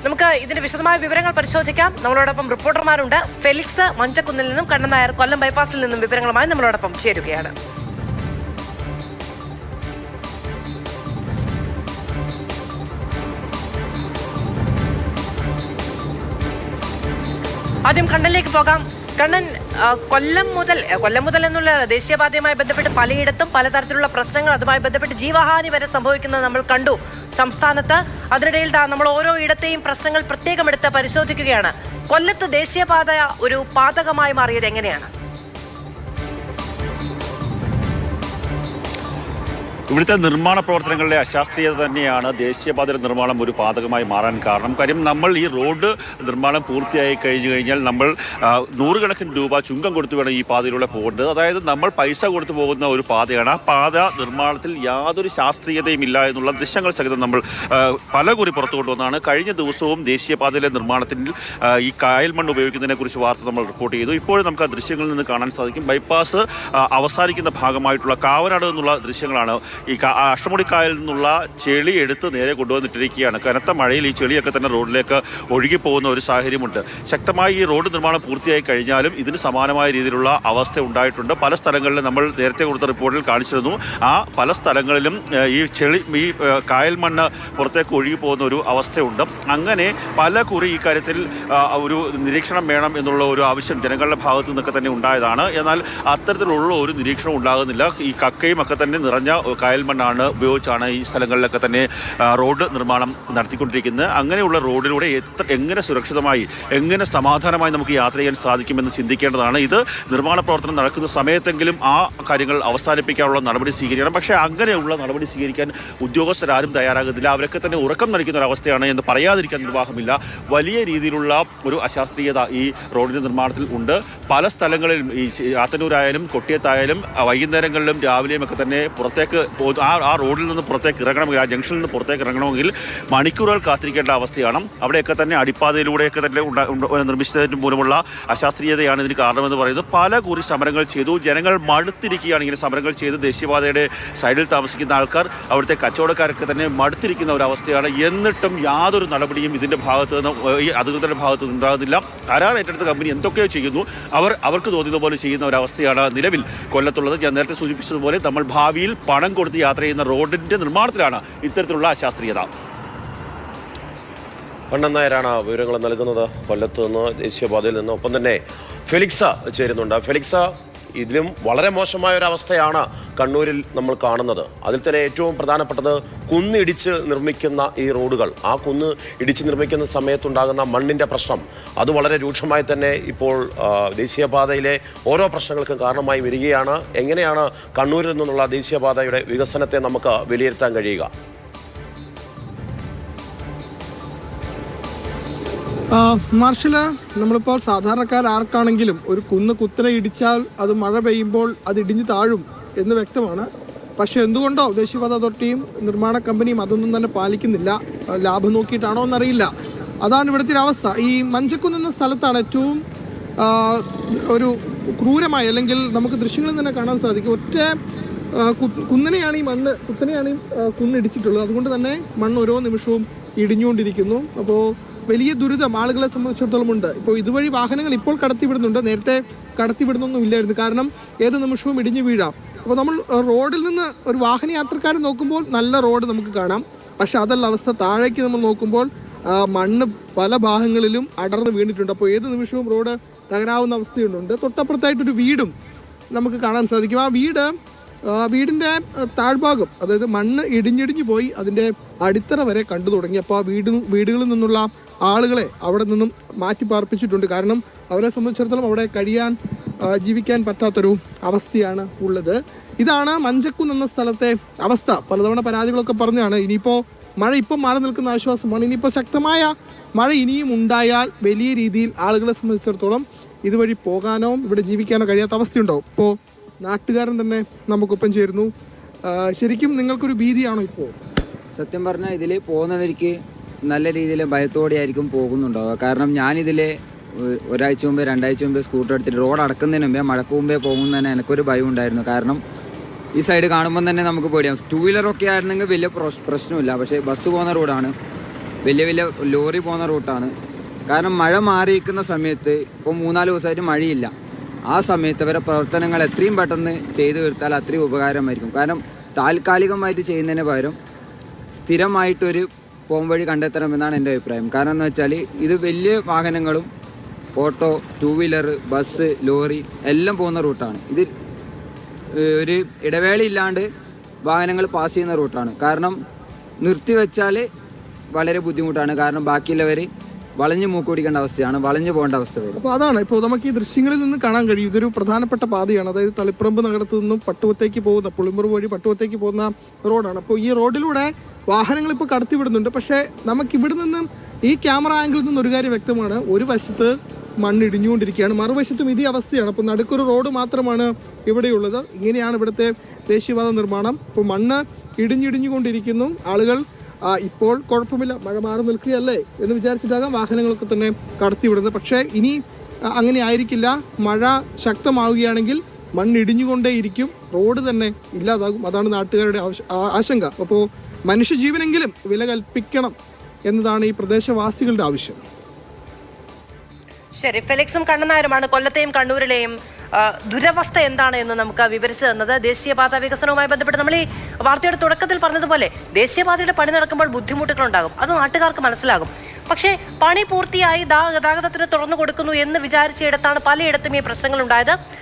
നമുക്ക് ഇതിന്റെ വിശദമായ വിവരങ്ങൾ പരിശോധിക്കാം. നമ്മളോടൊപ്പം റിപ്പോർട്ടർമാരുണ്ട്. ഫെലിക്സ് മഞ്ചക്കുന്നിൽ നിന്നും കണ്ണൻ നായർ കൊല്ലം ബൈപ്പാസിൽ നിന്നും വിവരങ്ങളുമായി നമ്മളോടൊപ്പം ചേരുകയാണ്. ആദ്യം കണ്ണനിലേക്ക് പോകാം. കണ്ണൻ, കൊല്ലം മുതൽ എന്നുള്ള ദേശീയപാതയുമായി ബന്ധപ്പെട്ട് പലയിടത്തും പലതരത്തിലുള്ള പ്രശ്നങ്ങൾ, അതുമായി ബന്ധപ്പെട്ട് ജീവഹാനി വരെ സംഭവിക്കുന്നത് നമ്മൾ കണ്ടു സംസ്ഥാനത്ത്. അതിനിടയിൽ നമ്മൾ ഓരോ ഇടത്തെയും പ്രശ്നങ്ങൾ പ്രത്യേകം എടുത്ത് പരിശോധിക്കുകയാണ്. കൊല്ലത്ത് ദേശീയപാത ഒരു പാതകമായി മാറിയത് എങ്ങനെയാണ്? ഇവിടുത്തെ നിർമ്മാണ പ്രവർത്തനങ്ങളുടെ അശാസ്ത്രീയത തന്നെയാണ് ദേശീയപാതയുടെ നിർമ്മാണം ഒരു പാതകമായി മാറാൻ കാരണം. കാര്യം നമ്മൾ ഈ റോഡ് നിർമ്മാണം പൂർത്തിയായി കഴിഞ്ഞു കഴിഞ്ഞാൽ നമ്മൾ നൂറുകണക്കിന് രൂപ ചുങ്കം കൊടുത്തു വേണം ഈ പാതയിലൂടെ പോകേണ്ടത്. അതായത് നമ്മൾ പൈസ കൊടുത്തു പോകുന്ന ഒരു പാതയാണ്. ആ പാത നിർമ്മാണത്തിൽ യാതൊരു ശാസ്ത്രീയതയും ഇല്ല എന്നുള്ള ദൃശ്യങ്ങൾ സഹിതം നമ്മൾ പലകുറി പുറത്തു കൊണ്ടുവന്നതാണ്. കഴിഞ്ഞ ദിവസവും ദേശീയപാതയിലെ നിർമ്മാണത്തിൽ ഈ കായൽ മണ്ണ് ഉപയോഗിക്കുന്നതിനെക്കുറിച്ച് വാർത്ത നമ്മൾ റിപ്പോർട്ട് ചെയ്തു. ഇപ്പോഴും നമുക്ക് ആ ദൃശ്യങ്ങളിൽ നിന്ന് കാണാൻ സാധിക്കും. ബൈപ്പാസ് അവസാനിക്കുന്ന ഭാഗമായിട്ടുള്ള കാവനാട് എന്നുള്ള ദൃശ്യങ്ങളാണ്. ഈ അഷ്ടമുടിക്കായലിൽ നിന്നുള്ള ചെളി എടുത്ത് നേരെ കൊണ്ടുവന്നിട്ടിരിക്കുകയാണ്. കനത്ത മഴയിൽ ഈ ചെളിയൊക്കെ തന്നെ റോഡിലേക്ക് ഒഴുകിപ്പോകുന്ന ഒരു സാഹചര്യമുണ്ട്. ശക്തമായി ഈ റോഡ് നിർമ്മാണം പൂർത്തിയായി കഴിഞ്ഞാലും ഇതിന് സമാനമായ രീതിയിലുള്ള അവസ്ഥ ഉണ്ടായിട്ടുണ്ട്. പല സ്ഥലങ്ങളിലും നമ്മൾ നേരത്തെ കൊടുത്ത റിപ്പോർട്ടിൽ കാണിച്ചിരുന്നു. ആ പല സ്ഥലങ്ങളിലും ഈ കായൽ മണ്ണ് പുറത്തേക്ക് ഒഴുകി പോകുന്ന ഒരു അവസ്ഥയുണ്ട്. അങ്ങനെ പല കുറി ഈ കാര്യത്തിൽ ഒരു നിരീക്ഷണം വേണം എന്നുള്ള ഒരു ആവശ്യം ജനങ്ങളുടെ ഭാഗത്തു നിന്നൊക്കെ തന്നെ ഉണ്ടായതാണ്. എന്നാൽ അത്തരത്തിലുള്ള ഒരു നിരീക്ഷണം ഉണ്ടാകുന്നില്ല. ഈ കക്കയും ഒക്കെ തന്നെ നിറഞ്ഞ കായൽ മണ്ണാണ് ഉപയോഗിച്ചാണ് ഈ സ്ഥലങ്ങളിലൊക്കെ തന്നെ റോഡ് നിർമ്മാണം നടത്തിക്കൊണ്ടിരിക്കുന്നത്. അങ്ങനെയുള്ള റോഡിലൂടെ എങ്ങനെ സുരക്ഷിതമായി, എങ്ങനെ സമാധാനമായി നമുക്ക് യാത്ര ചെയ്യാൻ സാധിക്കുമെന്ന് ചിന്തിക്കേണ്ടതാണ്. ഇത് നിർമ്മാണ പ്രവർത്തനം നടക്കുന്ന സമയത്തെങ്കിലും ആ കാര്യങ്ങൾ അവസാനിപ്പിക്കാനുള്ള നടപടി സ്വീകരിക്കണം. പക്ഷേ അങ്ങനെയുള്ള നടപടി സ്വീകരിക്കാൻ ഉദ്യോഗസ്ഥരാരും തയ്യാറാകുന്നില്ല. അവരൊക്കെ തന്നെ ഉറക്കം നടിക്കുന്ന ഒരവസ്ഥയാണ് എന്ന് പറയാതിരിക്കാൻ നിർവാഹമില്ല. വലിയ രീതിയിലുള്ള ഒരു അശാസ്ത്രീയത ഈ റോഡിൻ്റെ നിർമ്മാണത്തിൽ ഉണ്ട്. പല സ്ഥലങ്ങളിലും ഈ ആത്തന്നൂരായാലും കൊട്ടിയത്തായാലും വൈകുന്നേരങ്ങളിലും രാവിലെയും ഒക്കെ തന്നെ പുറത്തേക്ക് ആ റോഡിൽ നിന്ന് പുറത്തേക്ക് ഇറങ്ങണമെങ്കിൽ, ആ ജംഗ്ഷനിൽ നിന്ന് പുറത്തേക്ക് ഇറങ്ങണമെങ്കിൽ മണിക്കൂറുകൾ കാത്തിരിക്കേണ്ട അവസ്ഥയാണ്. അവിടെയൊക്കെ തന്നെ അടിപ്പാതയിലൂടെയൊക്കെ തന്നെ നിർമ്മിച്ചതിന് മൂലമുള്ള അശാസ്ത്രീയതയാണ് ഇതിന് കാരണമെന്ന് പറയുന്നത്. പല കുറി സമരങ്ങൾ ചെയ്തു. ജനങ്ങൾ മടുത്തിരിക്കുകയാണ് ഇങ്ങനെ സമരങ്ങൾ ചെയ്ത്. ദേശീയപാതയുടെ സൈഡിൽ താമസിക്കുന്ന ആൾക്കാർ, അവിടുത്തെ കച്ചവടക്കാരൊക്കെ തന്നെ മടുത്തിരിക്കുന്ന ഒരവസ്ഥയാണ്. എന്നിട്ടും യാതൊരു നടപടിയും ഇതിൻ്റെ ഭാഗത്ത് നിന്ന്, ഈ അധികൃതരുടെ ഭാഗത്ത് നിന്ന് ഉണ്ടാകുന്നില്ല. കരാർ ഏറ്റെടുത്ത കമ്പനി എന്തൊക്കെയോ ചെയ്യുന്നു, അവർക്ക് തോന്നിയതുപോലെ ചെയ്യുന്ന ഒരവസ്ഥയാണ് നിലവിൽ കൊല്ലത്തുള്ളത്. ഞാൻ നേരത്തെ സൂചിപ്പിച്ചതുപോലെ നമ്മൾ ഭാവിയിൽ പണം കൊടുത്ത് യാത്ര ചെയ്യുന്ന റോഡിൻ്റെ നിർമ്മാണത്തിലാണ് ഇത്തരത്തിലുള്ള അശാസ്ത്രീയത. കണ്ണൻ നായരാണ് വിവരങ്ങൾ നൽകുന്നത് കൊല്ലത്ത് നിന്ന്, ദേശീയപാതയിൽ നിന്ന്. ഒപ്പം തന്നെ ഫെലിക്സ ചേരുന്നുണ്ട്. ഫെലിക്സ, ഇതിലും വളരെ മോശമായ ഒരു അവസ്ഥയാണ് കണ്ണൂരിൽ നമ്മൾ കാണുന്നത്. അതിൽ തന്നെ ഏറ്റവും പ്രധാനപ്പെട്ടത് കുന്നിടിച്ച് നിർമ്മിക്കുന്ന ഈ റോഡുകൾ. ആ കുന്ന് ഇടിച്ച് നിർമ്മിക്കുന്ന സമയത്തുണ്ടാകുന്ന മണ്ണിൻ്റെ പ്രശ്നം, അത് വളരെ രൂക്ഷമായി തന്നെ ഇപ്പോൾ ദേശീയപാതയിലെ ഓരോ പ്രശ്നങ്ങൾക്കും കാരണമായി വരികയാണ്. എങ്ങനെയാണ് കണ്ണൂരിൽ നിന്നുള്ള ദേശീയപാതയുടെ വികസനത്തെ നമുക്ക് വിലയിരുത്താൻ കഴിയുക? മാർഷല്, നമ്മളിപ്പോൾ സാധാരണക്കാർക്കാണെങ്കിലും ഒരു കുത്തനെ ഇടിച്ചാൽ അത് മഴ പെയ്യുമ്പോൾ അത് ഇടിഞ്ഞു താഴും എന്ന് വ്യക്തമാണ്. പക്ഷെ എന്തുകൊണ്ടോ ദേശീയപാത അതോറിറ്റിയും നിർമ്മാണ കമ്പനിയും അതൊന്നും തന്നെ പാലിക്കുന്നില്ല. ലാഭം നോക്കിയിട്ടാണോ എന്നറിയില്ല. അതാണ് ഇവിടുത്തെ ഒരു അവസ്ഥ. ഈ മഞ്ചക്കുന്ന് എന്ന സ്ഥലത്താണ് ഏറ്റവും ഒരു ക്രൂരമായി, അല്ലെങ്കിൽ നമുക്ക് ദൃശ്യങ്ങളിൽ തന്നെ കാണാൻ സാധിക്കും, ഒറ്റ കുത്തനെയാണ് ഈ കുന്നിടിച്ചിട്ടുള്ളത്. അതുകൊണ്ട് തന്നെ മണ്ണ് ഓരോ നിമിഷവും ഇടിഞ്ഞുകൊണ്ടിരിക്കുന്നു. അപ്പോൾ വലിയ ദുരിതം ആളുകളെ സംബന്ധിച്ചിടത്തോളം ഉണ്ട്. ഇപ്പോൾ ഇതുവഴി വാഹനങ്ങൾ ഇപ്പോൾ കടത്തിവിടുന്നുണ്ട്. നേരത്തെ കടത്തിവിടുന്നൊന്നും ഇല്ലായിരുന്നു. കാരണം ഏത് നിമിഷവും ഇടിഞ്ഞു വീഴാം. അപ്പോൾ നമ്മൾ റോഡിൽ നിന്ന് ഒരു വാഹനയാത്രക്കാരൻ നോക്കുമ്പോൾ നല്ല റോഡ് നമുക്ക് കാണാം. പക്ഷെ അതല്ല അവസ്ഥ. താഴേക്ക് നമ്മൾ നോക്കുമ്പോൾ മണ്ണ് പല ഭാഗങ്ങളിലും അടർന്ന് വീണിട്ടുണ്ട്. അപ്പോൾ ഏത് നിമിഷവും റോഡ് തകരാവുന്ന അവസ്ഥയുണ്ട്. തൊട്ടപ്പുറത്തായിട്ടൊരു വീടും നമുക്ക് കാണാൻ സാധിക്കും. ആ വീടിൻ്റെ താഴ്ഭാഗം, അതായത് മണ്ണ് ഇടിഞ്ഞിടിഞ്ഞു പോയി അതിൻ്റെ അടിത്തറ വരെ കണ്ടു തുടങ്ങി. അപ്പോൾ ആ വീടുകളിൽ നിന്നുള്ള ആളുകളെ അവിടെ നിന്നും മാറ്റി പാർപ്പിച്ചിട്ടുണ്ട്. കാരണം അവരെ സംബന്ധിച്ചിടത്തോളം അവിടെ ജീവിക്കാൻ പറ്റാത്തൊരു അവസ്ഥയാണ് ഉള്ളത്. ഇതാണ് മഞ്ചക്കുന്ന് എന്ന സ്ഥലത്തെ അവസ്ഥ. പലതവണ പരാതികളൊക്കെ പറഞ്ഞാണ്. ഇനിയിപ്പോൾ മഴ ഇപ്പം മാറി നിൽക്കുന്ന ആശ്വാസമാണ്. ഇനിയിപ്പോൾ ശക്തമായ മഴ ഇനിയും ഉണ്ടായാൽ വലിയ രീതിയിൽ ആളുകളെ സംബന്ധിച്ചിടത്തോളം ഇതുവഴി പോകാനോ ഇവിടെ ജീവിക്കാനോ കഴിയാത്ത അവസ്ഥയുണ്ടാവും. ഇപ്പോൾ നാട്ടുകാരൻ തന്നെ നമുക്കൊപ്പം ചേരുന്നു. ശരിക്കും നിങ്ങൾക്കൊരു ഭീതിയാണോ ഇപ്പോൾ? സത്യം പറഞ്ഞാൽ ഇതിൽ പോകുന്നവർക്ക് നല്ല രീതിയിൽ ഭയത്തോടെ ആയിരിക്കും പോകുന്നുണ്ടാവുക. കാരണം ഞാനിതിൽ ഒരാഴ്ച മുമ്പേ 2 ആഴ്ച മുമ്പേ സ്കൂട്ടർ എടുത്തിട്ട് റോഡ് അടക്കുന്നതിന് മുമ്പേ മഴക്ക് മുമ്പേ പോകുമ്പോൾ തന്നെ എനിക്കൊരു ഭയം ഉണ്ടായിരുന്നു. കാരണം ഈ സൈഡ് കാണുമ്പോൾ തന്നെ നമുക്ക് പേടിയാവും. 2 വീലറൊക്കെ ആയിരുന്നെങ്കിൽ വലിയ പ്രശ്നമില്ല. പക്ഷേ ബസ് പോകുന്ന റോഡാണ്. വലിയ വലിയ ലോറി പോകുന്ന റൂട്ടാണ്. കാരണം മഴ മാറിയിരിക്കുന്ന സമയത്ത് ഇപ്പോൾ 3-4 ദിവസമായിട്ട് മഴയില്ല. ആ സമയത്ത് അവരുടെ പ്രവർത്തനങ്ങൾ എത്രയും പെട്ടെന്ന് ചെയ്തു തീർത്താൽ അത്രയും ഉപകാരമായിരിക്കും. കാരണം താൽക്കാലികമായിട്ട് ചെയ്യുന്നതിന് പകരം സ്ഥിരമായിട്ടൊരു പോംവഴി കണ്ടെത്തണമെന്നാണ് എൻ്റെ അഭിപ്രായം. കാരണം എന്ന് വെച്ചാൽ ഇത് വലിയ വാഹനങ്ങളും ഓട്ടോ, 2 വീലർ, ബസ്, ലോറി എല്ലാം പോകുന്ന റൂട്ടാണ്. ഇത് ഒരു ഇടവേളയില്ലാണ്ട് വാഹനങ്ങൾ പാസ് ചെയ്യുന്ന റൂട്ടാണ്. കാരണം നിർത്തിവെച്ചാൽ വളരെ ബുദ്ധിമുട്ടാണ്. കാരണം ബാക്കിയുള്ളവർ വളഞ്ഞു മൂക്കുപിടിക്കേണ്ട അവസ്ഥയാണ്, വളഞ്ഞു പോകേണ്ട അവസ്ഥ വരും. അപ്പോൾ അതാണ് ഇപ്പോൾ നമുക്ക് ഈ ദൃശ്യങ്ങളിൽ നിന്ന് കാണാൻ കഴിയും. ഇതൊരു പ്രധാനപ്പെട്ട പാതയാണ്. അതായത് തളിപ്പറമ്പ് നഗരത്തിൽ നിന്നും പട്ടുവത്തേക്ക് പോകുന്ന, പുളിമ്പുറ വഴി പട്ടുവത്തേക്ക് പോകുന്ന റോഡാണ്. അപ്പോൾ ഈ റോഡിലൂടെ വാഹനങ്ങൾ ഇപ്പോൾ കടത്തിവിടുന്നുണ്ട്. പക്ഷേ നമുക്ക് ഇവിടെ നിന്നും ഈ ക്യാമറ ആംഗിളിൽ നിന്ന് ഒരു കാര്യം വ്യക്തമാണ്. ഒരു വശത്ത് മണ്ണ് ഇടിഞ്ഞുകൊണ്ടിരിക്കുകയാണ്, മറുവശത്തും ഇതേ അവസ്ഥയാണ്. അപ്പോൾ നടുക്കൊരു റോഡ് മാത്രമാണ് ഇവിടെയുള്ളത്. ഇങ്ങനെയാണ് ഇവിടുത്തെ ദേശീയപാത നിർമ്മാണം. ഇപ്പോൾ മണ്ണ് ഇടിഞ്ഞിടിഞ്ഞുകൊണ്ടിരിക്കുന്നു. ആളുകൾ ഇപ്പോൾ കുഴപ്പമില്ല, മഴ മാറി നിൽക്കുകയല്ലേ എന്ന് വിചാരിച്ചിട്ടാകാം വാഹനങ്ങളൊക്കെ തന്നെ കടത്തിവിടുന്നത്. പക്ഷേ ഇനി അങ്ങനെ ആയിരിക്കില്ല. മഴ ശക്തമാവുകയാണെങ്കിൽ മണ്ണിടിഞ്ഞുകൊണ്ടേയിരിക്കും, റോഡ് തന്നെ ഇല്ലാതാകും. അതാണ് നാട്ടുകാരുടെ ആശങ്ക. അപ്പോൾ മനുഷ്യജീവനെങ്കിലും വില കൽപ്പിക്കണം എന്നതാണ് ഈ പ്രദേശവാസികളുടെ ആവശ്യം. ശരി, ഫെലിക്സും കണ്ണനായരുമാണ് കൊല്ലത്തെയും കണ്ണൂരിലെയും ദുരവസ്ഥ എന്താണ് എന്ന് നമുക്ക് വിവരിച്ചു തന്നത്. ദേശീയപാത വികസനവുമായി ബന്ധപ്പെട്ട് നമ്മൾ ഈ വാർത്തയുടെ തുടക്കത്തിൽ പറഞ്ഞതുപോലെ ദേശീയപാതയുടെ പണി നടക്കുമ്പോൾ ബുദ്ധിമുട്ടുകൾ ഉണ്ടാകും, അത് നാട്ടുകാർക്ക് മനസ്സിലാകും. പക്ഷേ പണി പൂർത്തിയായി ഗതാഗതത്തിന് തുറന്നു കൊടുക്കുന്നു എന്ന് വിചാരിച്ചയിടത്താണ് പലയിടത്തും ഈ പ്രശ്നങ്ങൾ ഉണ്ടായത്.